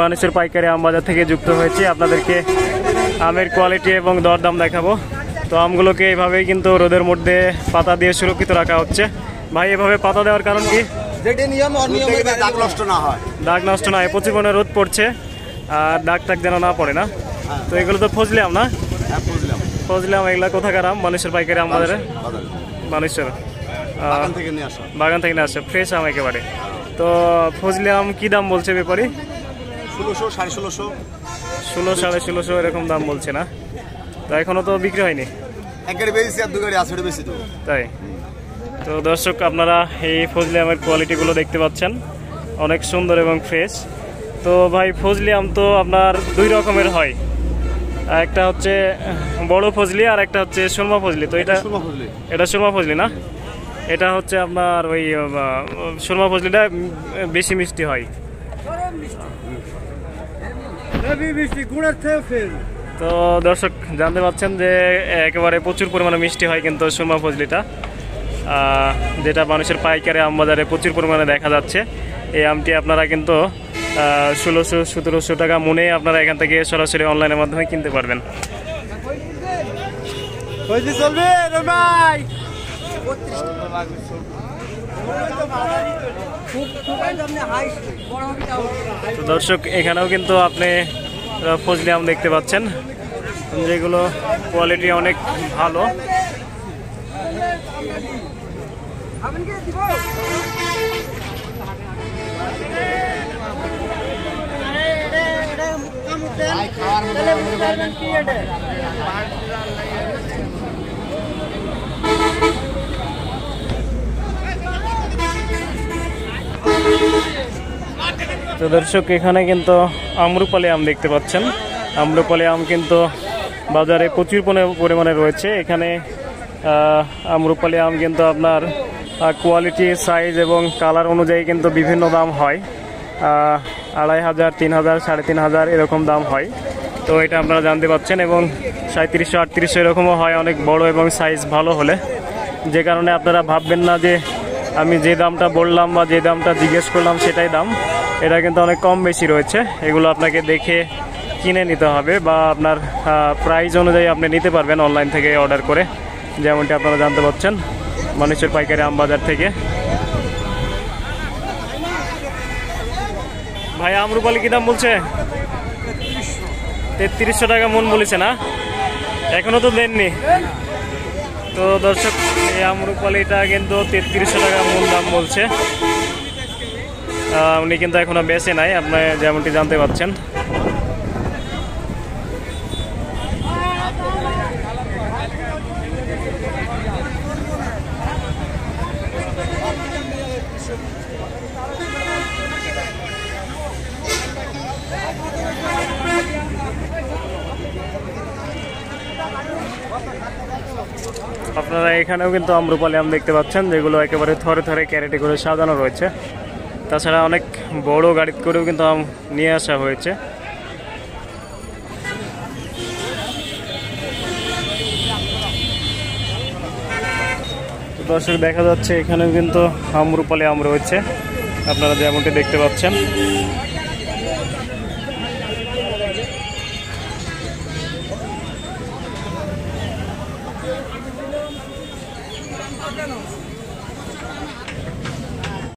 মানুষের পাইকারি আম বাজার থেকে যুক্ত হয়েছি। আপনাদেরকে আমের কোয়ালিটি এবং দরদাম দেখাবো। তো আমগুলোকে এইভাবেই কিন্তু রোদের মধ্যে পাতা দিয়ে সুরক্ষিত রাখা হচ্ছে। ভাই, এভাবে পাতা দেওয়ার কারণ কি? দাগ নষ্ট না হয়। দাগ নষ্ট না হয়, প্রচুর পরিমাণে রোদ পড়ছে আর দাগ টাগ যেন না পড়ে না। তো এগুলো তো ফজলি আম না? ফজলি আম। এগুলা কোথাকার আম? মানুষের পাইকারি আম বাজারে মানুষের বাগান থেকে নিয়ে আসে, ফ্রেশ আম একেবারে। তো ফজলি আম কি দাম বলছে ব্যাপারী? 1600, 1650, 1600, 1650 এরকম দাম বলছে না? তো এখনো তো বিক্রি হয়নি। এক গাড়ি বেশি আর দু গাড়ি আছে বেশি তো তাই। তো দর্শক, আপনারা এই ফজলি আমের কোয়ালিটিগুলো দেখতে পাচ্ছেন, অনেক সুন্দর এবং ফ্রেশ। তো ভাই, ফজলি আম তো আপনার দুই রকমের হয়, একটা হচ্ছে বড় ফজলি আর একটা হচ্ছে সুরমা ফজলি। তো এটা সুরমা ফজলি না? এটা হচ্ছে আপনার ওই সুরমা ফজলিটা বেশি মিষ্টি হয়। তো দর্শক, জানতে পাচ্ছেন যে একেবারে প্রচুর পরিমাণে মিষ্টি হয় কিন্তু সুরমা ফজলিটা, যেটা মানুষের পাইকারি আম বাজারে প্রচুর পরিমাণে দেখা যাচ্ছে। এই আমটি আপনারা কিন্তু 1600-1700 টাকা মনে আপনারা এখান থেকে সরাসরি অনলাইনের মাধ্যমে কিনতে পারবেন। তো দর্শক, এখানেও কিন্তু আপনি ফজলি আম দেখতে পাচ্ছেন, যেগুলো কোয়ালিটি অনেক ভালো। তো দর্শক, এখানে কিন্তু আম্রপালি আম দেখতে পাচ্ছেন। আম্রপালি আম কিন্তু বাজারে প্রচুর পরিমাণে রয়েছে। এখানে আম্রপালি আম কিন্তু আপনার কোয়ালিটি, সাইজ এবং কালার অনুযায়ী কিন্তু বিভিন্ন দাম হয়। 2500, 3000, 3500 এরকম দাম হয়। তো এটা আপনারা জানতে পাচ্ছেন, এবং 3700, 3800 এরকমও হয় অনেক বড় এবং সাইজ ভালো হলে। যে কারণে আপনারা ভাববেন না যে আমি যে দামটা বললাম বা যে দামটা জিজ্ঞেস করলাম সেটাই দাম। এটা কিন্তু অনেক কম বেশি রয়েছে। এগুলো আপনাকে দেখে কিনে নিতে হবে, বা আপনার প্রাইস অনুযায়ী আপনি নিতে পারবেন অনলাইন থেকে অর্ডার করে, যেমনটি আপনারা জানতে পাচ্ছেন মানুষের পাইকারি আম বাজার থেকে। ভাই, আম্রপালি কি দাম বলছে? 3300 টাকা মন বলেছে না? এখনো তো দেননি। তো দর্শক, এই আম্রপালিটা কিন্তু 3300 টাকা মন দাম বলছে। উনি কিন্তু এখনো বেচে নাই, আপনি যেমনটি জানতে পাচ্ছেন। আপনারা এখানেও কিন্তু আম্রপালি আম দেখতে পাচ্ছেন, যেগুলো একেবারে থরে থরে ক্যারেটে করে সাজানো রয়েছে। তাছাড়া অনেক বড় গাড়ি করেও কিন্তু আম নিয়ে আসা হয়েছে। দর্শক, দেখা যাচ্ছে এখানেও কিন্তু আম্রপালি আম রয়েছে, আপনারা যেমনটি দেখতে পাচ্ছেন।